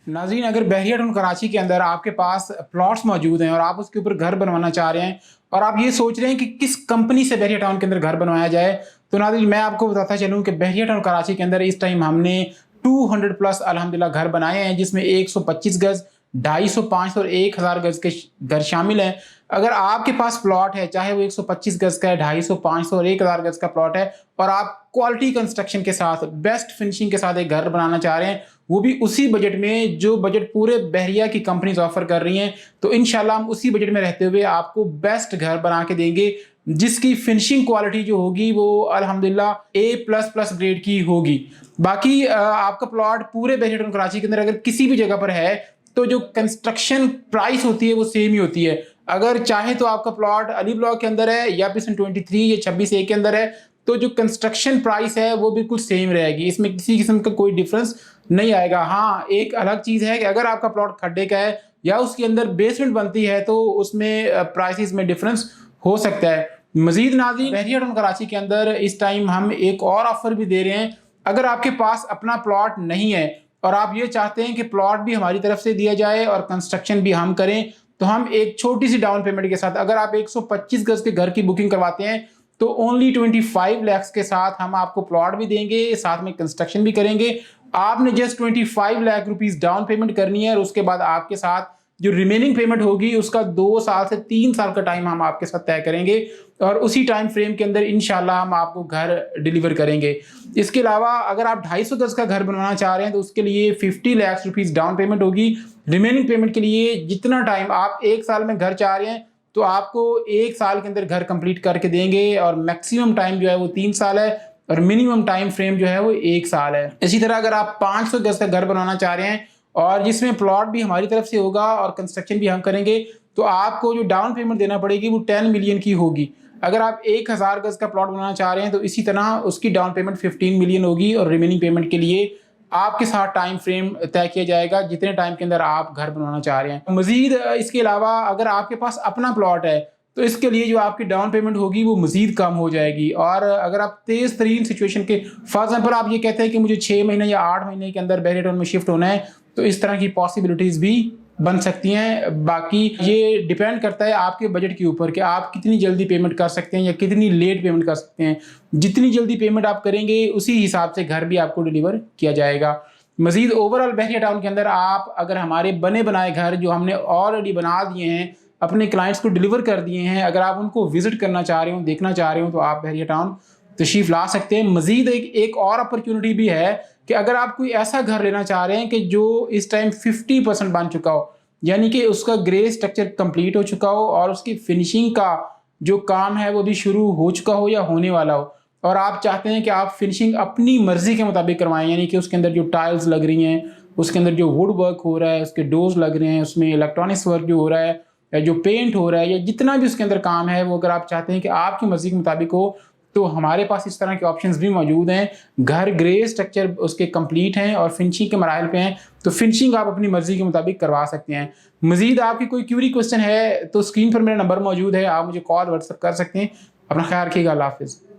नाज़रीन, अगर बहरिया टाउन कराची के अंदर आपके पास प्लॉट्स मौजूद हैं और आप उसके ऊपर घर बनवाना चाह रहे हैं और आप ये सोच रहे हैं कि किस कंपनी से बहरिया टाउन के अंदर घर बनवाया जाए, तो नाज़रीन मैं आपको बताता चलूँ कि बहरिया टाउन कराची के अंदर इस टाइम हमने 200 प्लस अल्हम्दुलिल्लाह घर बनाए हैं, जिसमें 125 गज, 250, 500 और 1000 गज के घर शामिल हैं। अगर आपके पास प्लॉट है, चाहे वो 125 गज का है, 250, 500 और 1000 गज का प्लॉट है, और आप क्वालिटी कंस्ट्रक्शन के साथ, बेस्ट फिनिशिंग के साथ एक घर बनाना चाह रहे हैं, वो भी उसी बजट में जो बजट पूरे बहरिया की कंपनीज ऑफर कर रही हैं, तो इंशाल्लाह हम उसी बजट में रहते हुए आपको बेस्ट घर बना के देंगे, जिसकी फिनिशिंग क्वालिटी जो होगी वो अल्हम्दुलिल्लाह A++ ग्रेड की होगी। बाकी आपका प्लॉट पूरे बहरिया टाउन कराची के अंदर अगर किसी भी जगह पर है, तो जो कंस्ट्रक्शन प्राइस होती है वो सेम ही होती है। अगर चाहे तो आपका प्लॉट अली ब्लॉक के अंदर है या फिर 23 या 26A के अंदर है, तो जो कंस्ट्रक्शन प्राइस है वो बिल्कुल सेम रहेगी, इसमें किसी किस्म का कोई डिफरेंस नहीं आएगा। हाँ, एक अलग चीज़ है कि अगर आपका प्लॉट खड्डे का है या उसके अंदर बेसमेंट बनती है, तो उसमें प्राइसेस में डिफरेंस हो सकता है। मजीद नाज़रीन, बहरिया टाउन कराची के अंदर इस टाइम हम एक और ऑफर भी दे रहे हैं। अगर आपके पास अपना प्लॉट नहीं है और आप ये चाहते हैं कि प्लॉट भी हमारी तरफ से दिया जाए और कंस्ट्रक्शन भी हम करें, तो हम एक छोटी सी डाउन पेमेंट के साथ, अगर आप 125 गज के घर की बुकिंग करवाते हैं, तो ओनली 25 लाख के साथ हम आपको प्लॉट भी देंगे, साथ में कंस्ट्रक्शन भी करेंगे। आपने just 25 lakh rupees down payment करनी है और उसके बाद आपके साथ जो रिमेनिंग पेमेंट होगी उसका 2 साल से 3 साल का टाइम हम आपके साथ तय करेंगे और उसी टाइम फ्रेम के अंदर इंशाल्लाह हम आपको घर डिलीवर करेंगे। इसके अलावा अगर आप 250 गज का घर बनवाना चाह रहे हैं, तो उसके लिए 50 लाख रुपीस डाउन पेमेंट होगी। रिमेनिंग पेमेंट के लिए जितना टाइम आप 1 साल में घर चाह रहे हैं, तो आपको 1 साल के अंदर घर कंप्लीट करके देंगे और मैक्सिमम टाइम जो है वो 3 साल है और मिनिमम टाइम फ्रेम जो है वो 1 साल है। इसी तरह अगर आप 500 गज का घर बनवाना चाह रहे हैं और जिसमें प्लॉट भी हमारी तरफ से होगा और कंस्ट्रक्शन भी हम करेंगे, तो आपको जो डाउन पेमेंट देना पड़ेगी वो 10 मिलियन की होगी। अगर आप 1000 गज का प्लॉट बनाना चाह रहे हैं, तो इसी तरह उसकी डाउन पेमेंट 15 मिलियन होगी और रिमेनिंग पेमेंट के लिए आपके साथ टाइम फ्रेम तय किया जाएगा जितने टाइम के अंदर आप घर बनवाना चाह रहे हैं। मजीद इसके अलावा अगर आपके पास अपना प्लॉट है, तो इसके लिए जो आपकी डाउन पेमेंट होगी वो मजीद कम हो जाएगी। और अगर आप तेज़ तरीन सिचुएशन के, फॉर एग्जाम्पल आप ये कहते हैं कि मुझे 6 महीने या 8 महीने के अंदर बहरिया टाउन में शिफ्ट होना है, तो इस तरह की पॉसिबिलिटीज़ भी बन सकती हैं। बाकी ये डिपेंड करता है आपके बजट के ऊपर कि आप कितनी जल्दी पेमेंट कर सकते हैं या कितनी लेट पेमेंट कर सकते हैं। जितनी जल्दी पेमेंट आप करेंगे उसी हिसाब से घर भी आपको डिलीवर किया जाएगा। मजीद ओवरऑल बहरिया टाउन के अंदर आप अगर हमारे बने बनाए घर जो हमने ऑलरेडी बना दिए हैं, अपने क्लाइंट्स को डिलीवर कर दिए हैं, अगर आप उनको विजिट करना चाह रहे हो, देखना चाह रहे हो, तो आप बहरिया टाउन तशरीफ़ ला सकते हैं। मजीद एक और अपॉर्चुनिटी भी है कि अगर आप कोई ऐसा घर लेना चाह रहे हैं कि जो इस टाइम 50% बन चुका हो, यानी कि उसका ग्रे स्ट्रक्चर कंप्लीट हो चुका हो और उसकी फिनिशिंग का जो काम है वो भी शुरू हो चुका हो या होने वाला हो, और आप चाहते हैं कि आप फिनिशिंग अपनी मर्जी के मुताबिक करवाएं, यानी कि उसके अंदर जो टाइल्स लग रही हैं, उसके अंदर जो वुड वर्क हो रहा है, उसके डोर्स लग रहे हैं, उसमें इलेक्ट्रॉनिक्स वर्क जो हो रहा है या जो पेंट हो रहा है या जितना भी उसके अंदर काम है, वो अगर आप चाहते हैं कि आपकी मर्जी के मुताबिक हो, तो हमारे पास इस तरह के ऑप्शंस भी मौजूद हैं। घर ग्रे स्ट्रक्चर उसके कंप्लीट हैं और फिनिशिंग के मराइल पे हैं, तो फिनिशिंग आप अपनी मर्जी के मुताबिक करवा सकते हैं। मजीद आपकी कोई क्यूरी क्वेश्चन है तो स्क्रीन पर मेरा नंबर मौजूद है, आप मुझे कॉल व्हाट्सएप कर सकते हैं। अपना ख्याल रखिएगा। अल्लाह हाफिज़।